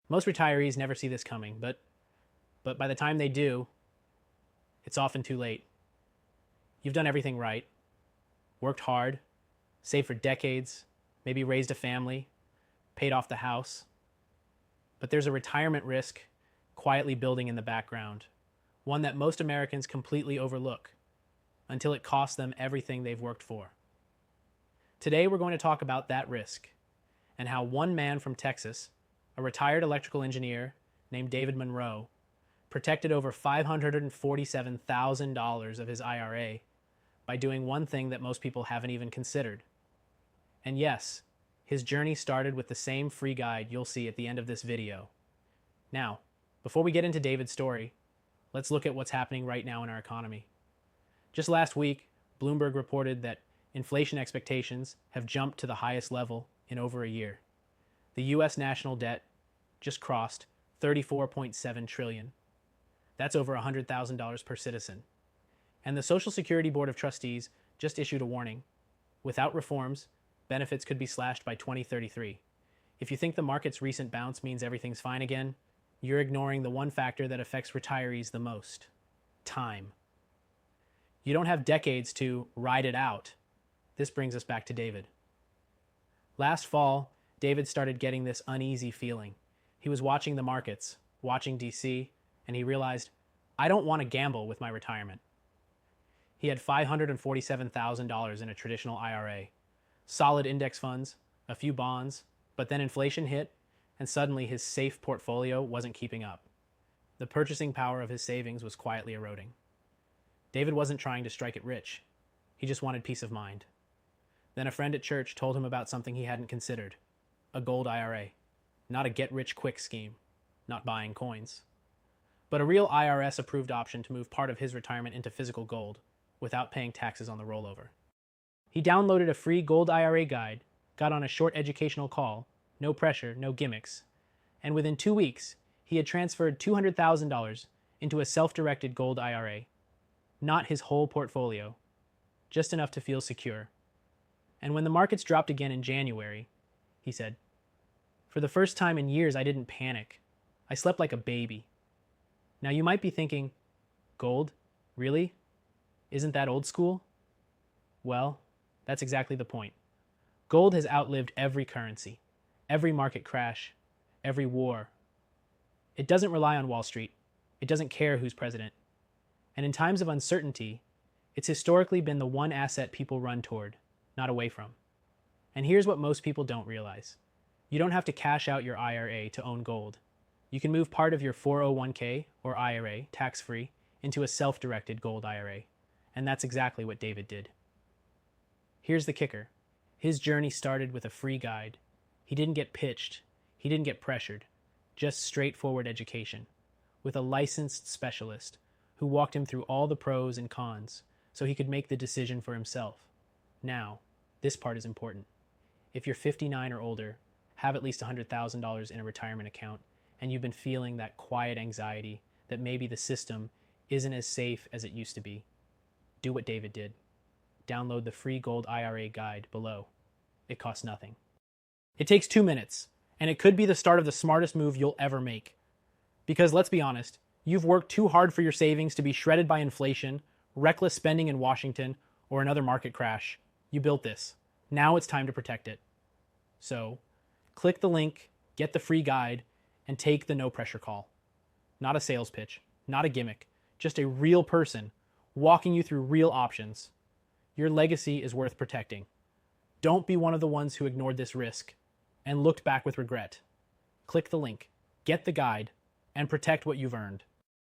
Most retirees never see this coming, but by the time they do, it's often too late. You've done everything right, worked hard, saved for decades, maybe raised a family, paid off the house. But there's a retirement risk quietly building in the background, one that most Americans completely overlook until it costs them everything they've worked for. Today, we're going to talk about that risk and how one man from Texas, a retired electrical engineer named David Monroe, protected over $547,000 of his IRA by doing one thing that most people haven't even considered. And yes, his journey started with the same free guide you'll see at the end of this video. Now, before we get into David's story, let's look at what's happening right now in our economy. Just last week, Bloomberg reported that inflation expectations have jumped to the highest level in over a year. The U.S. national debt just crossed $34.7 trillion. That's over $100,000 per citizen. And the Social Security Board of Trustees just issued a warning. Without reforms, benefits could be slashed by 2033. If you think the market's recent bounce means everything's fine again, you're ignoring the one factor that affects retirees the most: time. You don't have decades to ride it out. This brings us back to David. Last fall, David started getting this uneasy feeling. He was watching the markets, watching DC, and he realized, I don't want to gamble with my retirement. He had $547,000 in a traditional IRA, solid index funds, a few bonds, but then inflation hit, and suddenly his safe portfolio wasn't keeping up. The purchasing power of his savings was quietly eroding. David wasn't trying to strike it rich. He just wanted peace of mind. Then a friend at church told him about something he hadn't considered: a gold IRA. Not a get-rich-quick scheme, not buying coins, but a real IRS-approved option to move part of his retirement into physical gold without paying taxes on the rollover. He downloaded a free gold IRA guide, got on a short educational call, no pressure, no gimmicks, and within 2 weeks, he had transferred $200,000 into a self-directed gold IRA. Not his whole portfolio, just enough to feel secure. And when the markets dropped again in January, he said, "For the first time in years, I didn't panic. I slept like a baby." Now you might be thinking, gold? Really? Isn't that old school? Well, that's exactly the point. Gold has outlived every currency, every market crash, every war. It doesn't rely on Wall Street. It doesn't care who's president. And in times of uncertainty, it's historically been the one asset people run toward, not away from. And here's what most people don't realize. You don't have to cash out your IRA to own gold. You can move part of your 401k or IRA, tax-free, into a self-directed gold IRA. And that's exactly what David did. Here's the kicker. His journey started with a free guide. He didn't get pitched. He didn't get pressured. Just straightforward education, with a licensed specialist who walked him through all the pros and cons so he could make the decision for himself. Now, this part is important. If you're 59 or older, have at least $100,000 in a retirement account, and you've been feeling that quiet anxiety that maybe the system isn't as safe as it used to be, do what David did. Download the free gold IRA guide below. It costs nothing. It takes 2 minutes, and it could be the start of the smartest move you'll ever make. Because let's be honest, you've worked too hard for your savings to be shredded by inflation, reckless spending in Washington, or another market crash. You built this. Now it's time to protect it. So, click the link, get the free guide, and take the no-pressure call. Not a sales pitch, not a gimmick, just a real person walking you through real options. Your legacy is worth protecting. Don't be one of the ones who ignored this risk and looked back with regret. Click the link, get the guide, and protect what you've earned.